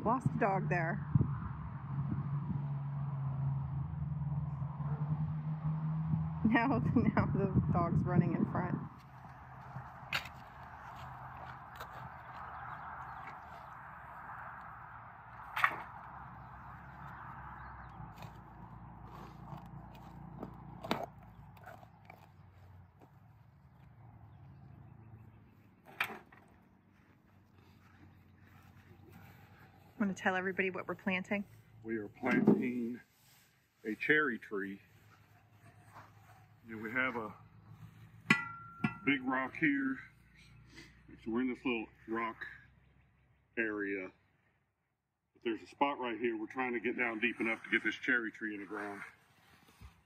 Lost a dog there. Now the dog's running in front. Want to tell everybody what we're planting? We are planting a cherry tree. We have a big rock here. So we're in this little rock area. But there's a spot right here. We're trying to get down deep enough to get this cherry tree in the ground.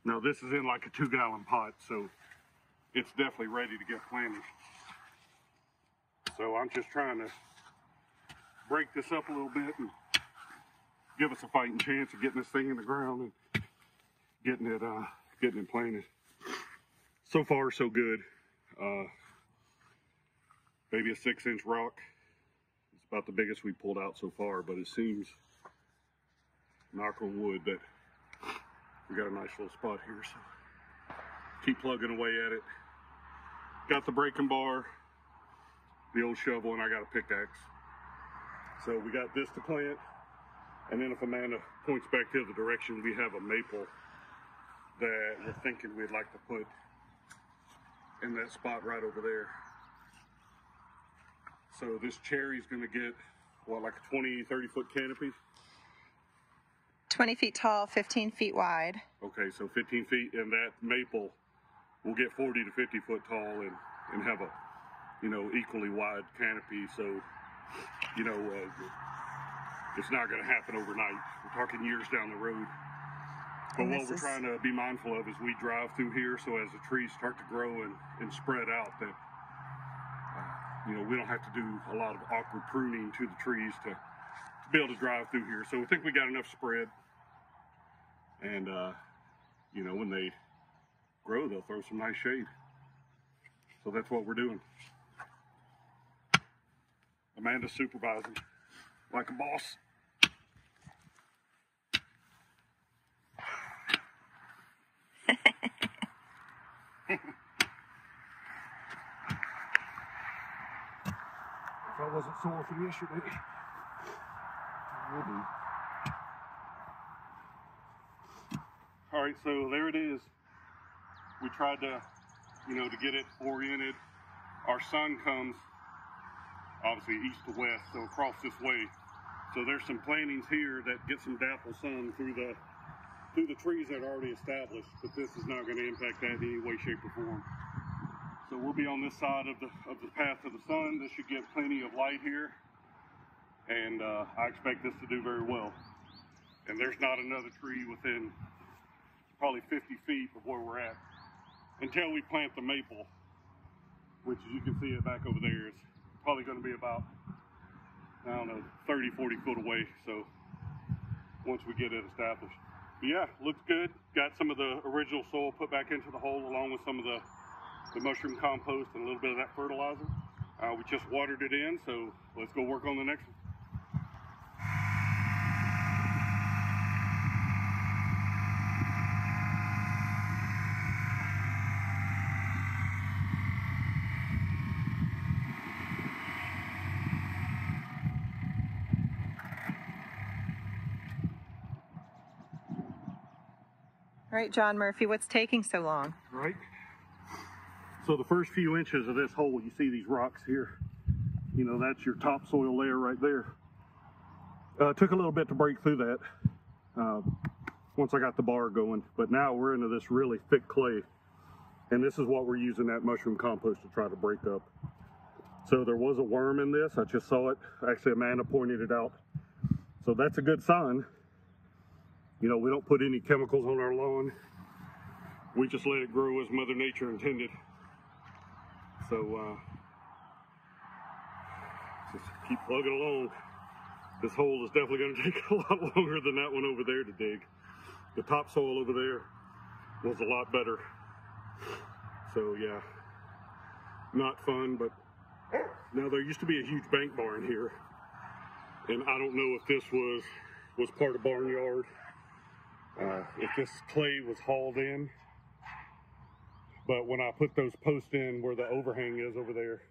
Now this is in like a 2-gallon pot, so it's definitely ready to get planted. So I'm just trying to break this up a little bit and give us a fighting chance of getting this thing in the ground and getting it planted. So far, so good. Maybe a 6-inch rock. It's about the biggest we pulled out so far, but it seems, knock on wood, that we got a nice little spot here. So keep plugging away at it. Got the breaking bar, the old shovel, and I got a pickaxe. So we got this to plant, and then if Amanda points back to the direction, we have a maple that we're thinking we'd like to put in that spot right over there. So this cherry's gonna get, what, like a 20, 30-foot canopy? 20 feet tall, 15 feet wide. Okay, so 15 feet, and that maple will get 40 to 50 foot tall and have a, equally wide canopy. So, it's not going to happen overnight. We're talking years down the road. But what we're trying to be mindful of is we drive through here, so as the trees start to grow and spread out, that we don't have to do a lot of awkward pruning to the trees to be able to drive through here. So we think we got enough spread, and when they grow, they'll throw some nice shade. So that's what we're doing. Amanda's supervising like a boss. If I wasn't sore from yesterday, I will be. All right, so there it is. We tried to, to get it oriented. Our sun comes obviously east to west, so across this way. So there's some plantings here that get some dapple sun through the trees that are already established, but this is not going to impact that in any way, shape, or form. So we'll be on this side of the path to the sun. This should get plenty of light here, and I expect this to do very well. And there's not another tree within probably 50 feet of where we're at until we plant the maple, which, as you can see it back over there, is probably going to be about, 30, 40 foot away. So once we get it established. But yeah, looks good. Got some of the original soil put back into the hole, along with some of the mushroom compost and a little bit of that fertilizer. We just watered it in, so let's go work on the next one. All right, John Murphy, what's taking so long? Right. So the first few inches of this hole, you see these rocks here. That's your topsoil layer right there. Took a little bit to break through that once I got the bar going, but now we're into this really thick clay, and this is what we're using that mushroom compost to try to break up. So there was a worm in this. I just saw it. Actually, Amanda pointed it out. So that's a good sign. We don't put any chemicals on our lawn. We just let it grow as Mother Nature intended. So just keep plugging along. This hole is definitely going to take a lot longer than that one over there to dig. The topsoil over there was a lot better. So yeah, not fun, but now there used to be a huge bank barn here. And I don't know if this was part of barnyard, if this clay was hauled in. But when I put those posts in where the overhang is over there,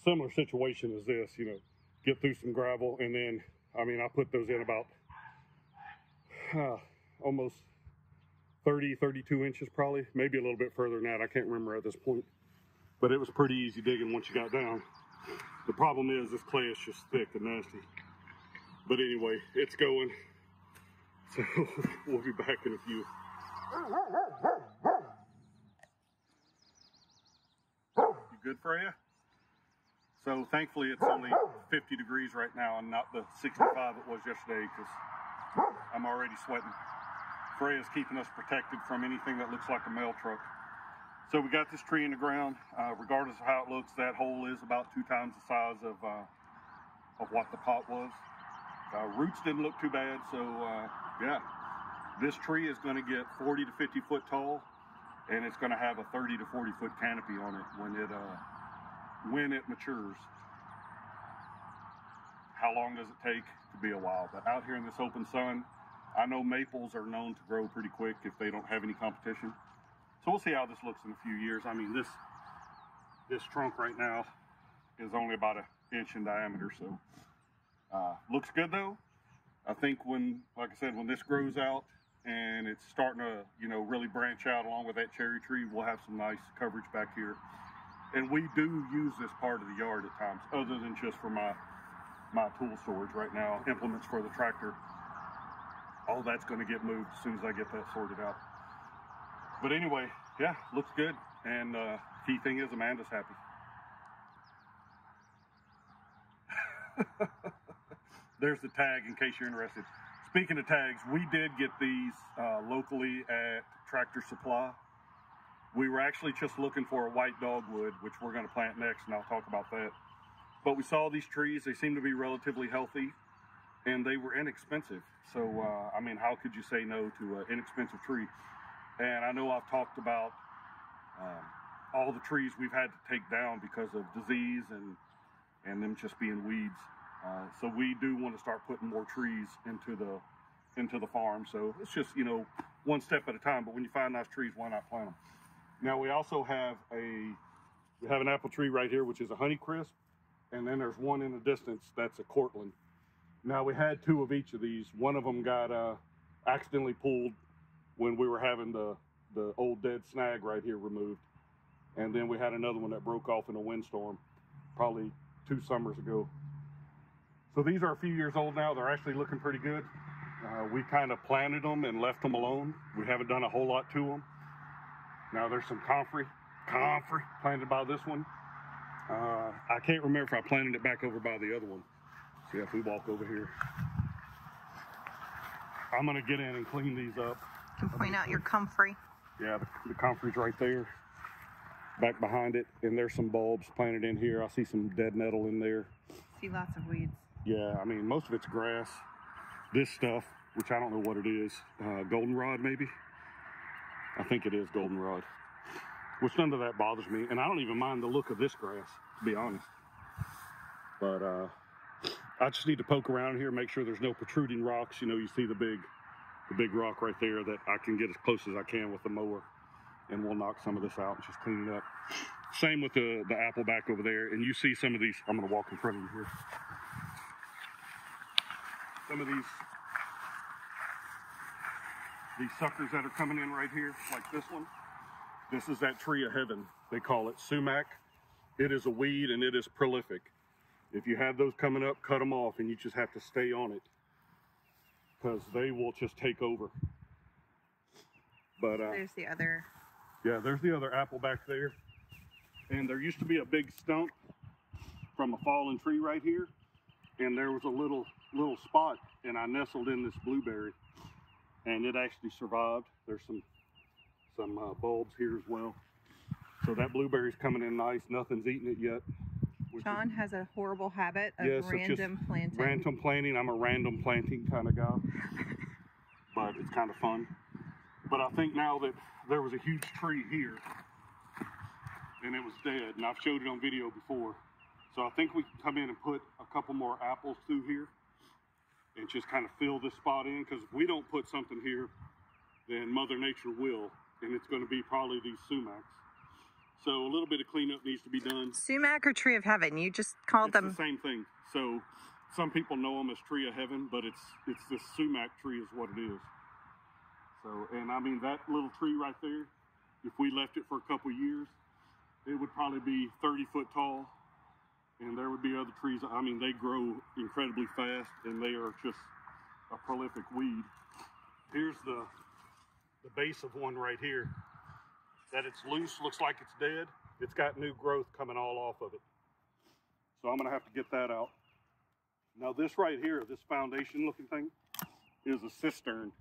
similar situation as this, you know, get through some gravel, and then, I mean, I put those in about almost 30, 32 inches probably, maybe a little bit further than that. I can't remember at this point, but it was pretty easy digging once you got down. The problem is this clay is just thick and nasty. But anyway, it's going, so we'll be back in a few. You good, Freya? So thankfully it's only 50 degrees right now and not the 65 it was yesterday, because I'm already sweating. Freya's keeping us protected from anything that looks like a mail truck. So we got this tree in the ground. Regardless of how it looks, that hole is about 2 times the size of what the pot was. Roots didn't look too bad, so yeah. This tree is going to get 40 to 50 foot tall, and it's going to have a 30 to 40 foot canopy on it when it matures. How long does it take? Could be a while, but out here in this open sun, I know maples are known to grow pretty quick if they don't have any competition. So we'll see how this looks in a few years. I mean, this trunk right now is only about 1 inch in diameter, so looks good though. I think like I said, when this grows out and it's starting to, you know, really branch out along with that cherry tree, we'll have some nice coverage back here. And we do use this part of the yard at times, other than just for my tool storage right now, implements for the tractor. All that's going to get moved as soon as I get that sorted out. But anyway, yeah, looks good. And key thing is Amanda's happy. There's the tag in case you're interested. Speaking of tags, we did get these locally at Tractor Supply. We were actually just looking for a white dogwood, which we're going to plant next, and I'll talk about that. But we saw these trees. They seem to be relatively healthy, and they were inexpensive. So, I mean, how could you say no to an inexpensive tree? And I know I've talked about all the trees we've had to take down because of disease and them just being weeds. So we do want to start putting more trees into the farm. So it's just, you know, one step at a time. But when you find nice trees, why not plant them? Now we also have an apple tree right here, which is a Honeycrisp, and then there's one in the distance that's a Cortland. Now we had 2 of each of these. One of them got accidentally pulled when we were having the old dead snag right here removed, and then we had another one that broke off in a windstorm probably 2 summers ago. So these are a few years old now. They're actually looking pretty good. We kind of planted them and left them alone. We haven't done a whole lot to them. Now there's some comfrey planted by this one. I can't remember if I planted it back over by the other one. So yeah, if we walk over here, I'm gonna get in and clean these up. You can point out your comfrey. Yeah, the comfrey's right there, back behind it, and there's some bulbs planted in here. I see some dead nettle in there. See lots of weeds. Yeah, I mean, most of it's grass. This stuff, which I don't know what it is, goldenrod maybe? I think it is goldenrod, which none of that bothers me, and I don't even mind the look of this grass, to be honest. But I just need to poke around here, make sure there's no protruding rocks. You know, you see the big rock right there that I can get as close as I can with the mower, and we'll knock some of this out and just clean it up. Same with the apple back over there, and you see some of these. I'm going to walk in front of you here. Some of these suckers that are coming in right here, like this one. This is that tree of heaven. They call it sumac. It is a weed and it is prolific. If you have those coming up, cut them off, and you just have to stay on it because they will just take over. But there's the other. Yeah, there's the other apple back there. And there used to be a big stump from a fallen tree right here, and there was a little spot, and I nestled in this blueberry, and it actually survived. There's some bulbs here as well. So that blueberry's coming in nice. Nothing's eaten it yet. John has a horrible habit of random planting. Random planting. I'm a random planting kind of guy, but it's kind of fun. But I think now that there was a huge tree here, and it was dead, and I've showed it on video before, So I think we can come in and put a couple more apples through here and just kind of fill this spot in, because if we don't put something here, then Mother Nature will, and it's going to be probably these sumacs. So a little bit of cleanup needs to be done. Sumac or tree of heaven? You just called them the same thing. So some people know them as tree of heaven, but it's this sumac tree is what it is. So, and I mean, that little tree right there, if we left it for a couple years, it would probably be 30 foot tall, and there would be other trees. I mean, they grow incredibly fast, and they are just a prolific weed. Here's the base of one right here. That it's loose, looks like it's dead. It's got new growth coming all off of it. So I'm gonna have to get that out. Now this right here, this foundation looking thing, is a cistern,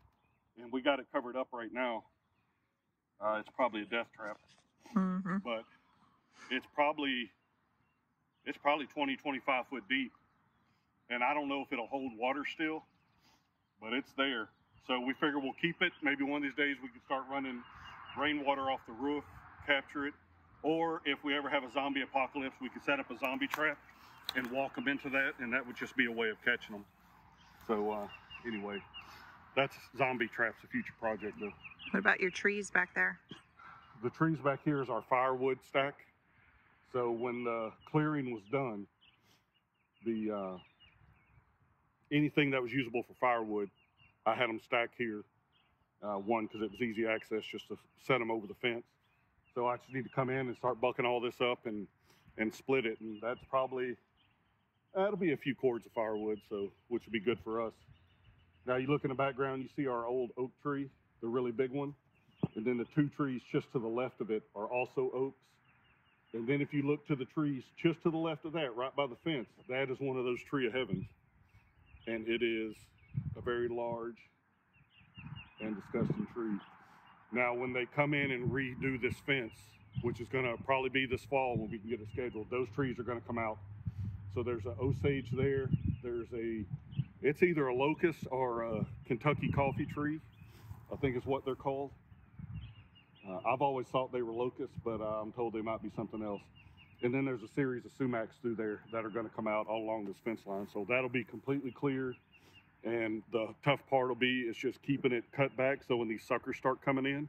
and we got it covered up right now. It's probably a death trap, but it's probably 20, 25 foot deep. And I don't know if it'll hold water still, but it's there. So we figure we'll keep it. Maybe one of these days we can start running rainwater off the roof, capture it. Or if we ever have a zombie apocalypse, we could set up a zombie trap and walk them into that, and that would just be a way of catching them. So anyway, that's zombie traps, a future project though. What about your trees back there? The trees back here is our firewood stack. So when the clearing was done, the anything that was usable for firewood, I had them stacked here. One, because it was easy access just to set them over the fence. So I just need to come in and start bucking all this up and split it. And that's probably, that'll be a few cords of firewood, so which would be good for us. Now you look in the background, you see our old oak tree, the really big one. And then the two trees just to the left of it are also oaks. And then if you look to the trees just to the left of that, right by the fence, that is one of those tree of heavens. And it is a very large and disgusting tree. Now when they come in and redo this fence, which is gonna probably be this fall when we can get it scheduled, those trees are gonna come out. So there's an Osage there, there's it's either a locust or a Kentucky coffee tree, I think is what they're called. I've always thought they were locusts, but I'm told they might be something else. And then there's a series of sumacs through there that are gonna come out all along this fence line. So that'll be completely cleared. And the tough part will be is just keeping it cut back so when these suckers start coming in,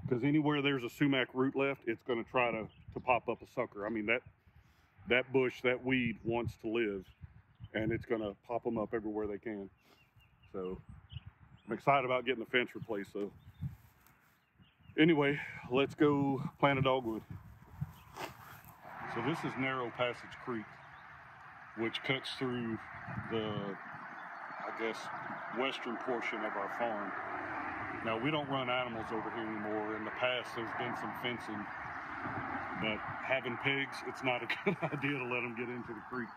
because anywhere there's a sumac root left, it's going to try to pop up a sucker. I mean, that bush, that weed wants to live, and it's going to pop them up everywhere they can. So I'm excited about getting the fence replaced. So anyway, let's go plant a dogwood. So this is Narrow Passage Creek, which cuts through the, I guess, western portion of our farm. Now, we don't run animals over here anymore. In the past, there's been some fencing, but having pigs, it's not a good idea to let them get into the creek.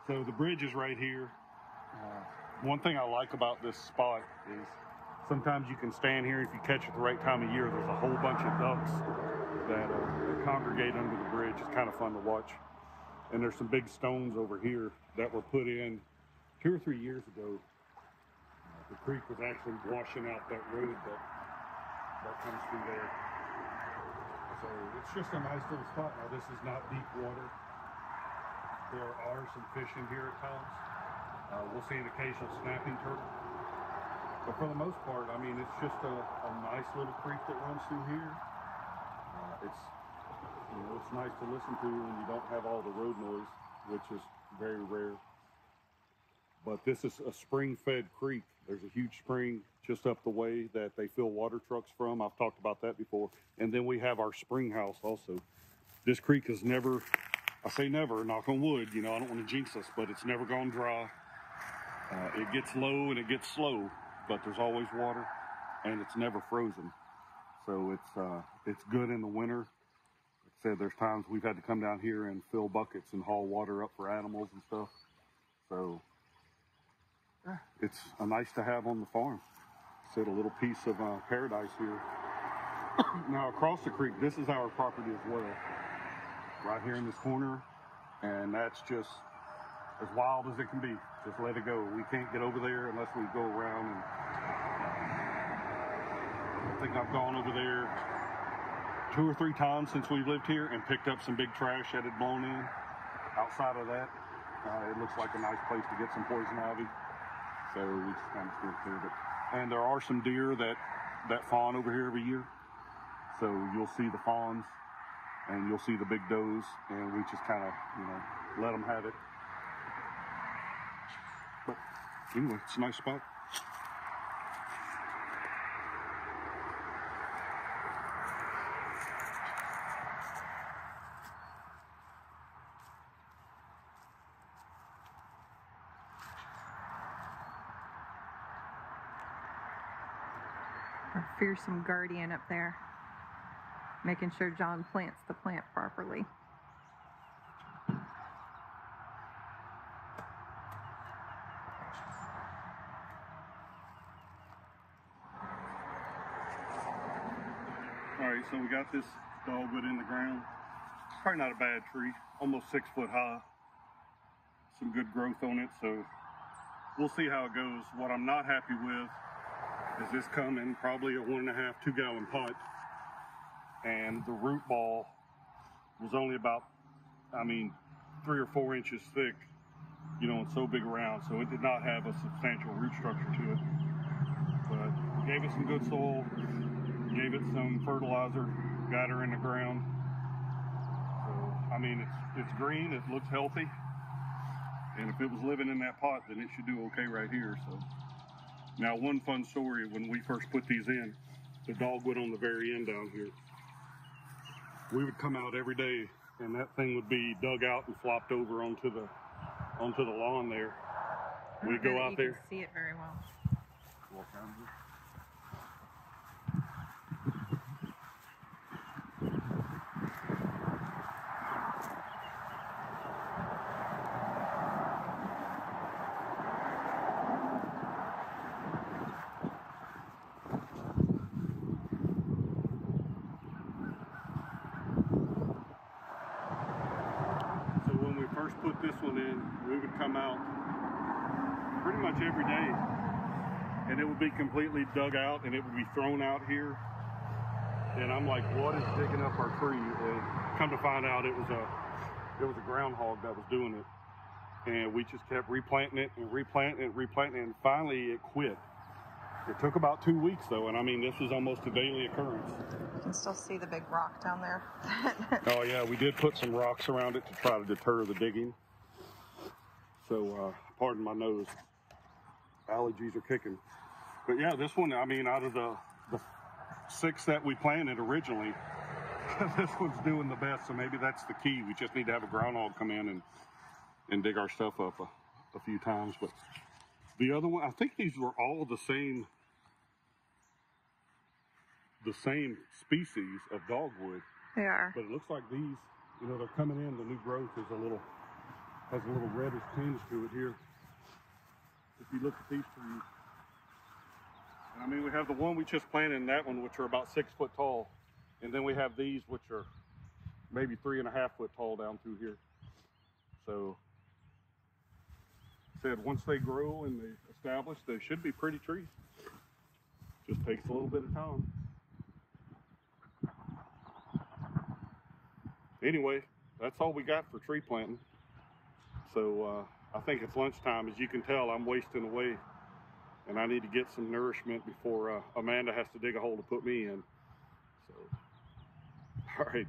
So the bridge is right here. One thing I like about this spot is sometimes you can stand here. If you catch it the right time of year, there's a whole bunch of ducks that congregate under the bridge. It's kind of fun to watch. And there's some big stones over here that were put in 2 or 3 years ago. The creek was actually washing out that road that comes through there. So it's just a nice little spot. Now this is not deep water. There are some fish in here at times. We'll see an occasional snapping turtle. But for the most part, I mean, it's just a nice little creek that runs through here. It's nice to listen to when you don't have all the road noise, which is very rare. But this is a spring-fed creek. There's a huge spring just up the way that they fill water trucks from. I've talked about that before. And then we have our spring house also. This creek has never, I say never, knock on wood, you know, I don't want to jinx us, but it's never gone dry. It gets low and it gets slow, but there's always water, and it's never frozen. So it's good in the winter. Like I said, there's times we've had to come down here and fill buckets and haul water up for animals and stuff. So it's nice to have on the farm. It's a little piece of paradise here. Now across the creek, this is our property as well. Right here in this corner, and that's just as wild as it can be. Just let it go. We can't get over there unless we go around. And I think I've gone over there 2 or 3 times since we've lived here and picked up some big trash that had blown in. outside of that, it looks like a nice place to get some poison ivy. So we just kind of steer clear of it. And there are some deer that fawn over here every year. So you'll see the fawns and you'll see the big does, and we just kind of, let them have it. But anyway, it's a nice spot. Our fearsome guardian up there, making sure John plants the plant properly. All right, so we got this dogwood in the ground. Probably not a bad tree, almost 6 foot high. Some good growth on it, so we'll see how it goes. What I'm not happy with is this coming probably a 1.5, 2 gallon pot, and the root ball was only about, 3 or 4 inches thick, and so big around, so it did not have a substantial root structure to it. But gave it some good soil, gave it some fertilizer, got her in the ground. So, it's green, it looks healthy, and if it was living in that pot, then it should do okay right here. So. Now, one fun story, when we first put these in, the dogwood on the very end down here, we would come out every day and that thing would be dug out and flopped over onto the lawn there. We'd go out there. You can see it very well. Walk down here. First put this one in, we would come out pretty much every day and it would be completely dug out and it would be thrown out here, and I'm like, what is digging up our tree? And come to find out, it was a groundhog that was doing it, and we just kept replanting it and replanting it and replanting it, and finally it quit. It took about 2 weeks though, and this was almost a daily occurrence. You can still see the big rock down there. Oh yeah, we did put some rocks around it to try to deter the digging. So, pardon my nose. Allergies are kicking. But yeah, this one, out of the 6 that we planted originally, this one's doing the best, so maybe that's the key. We just need to have a groundhog come in and dig our stuff up a few times. But the other one, I think these were all the same species of dogwood. They are. But it looks like these, they're coming in. The new growth has a little reddish tinge to it here. If you look at these trees, and we have the one we just planted and that one, which are about 6 foot tall, and then we have these which are maybe 3.5 foot tall down through here. So, said once they grow and they establish, they should be pretty trees. Just takes a little bit of time. Anyway, that's all we got for tree planting. So I think it's lunchtime. As you can tell, I'm wasting away, and I need to get some nourishment before Amanda has to dig a hole to put me in. So, all right.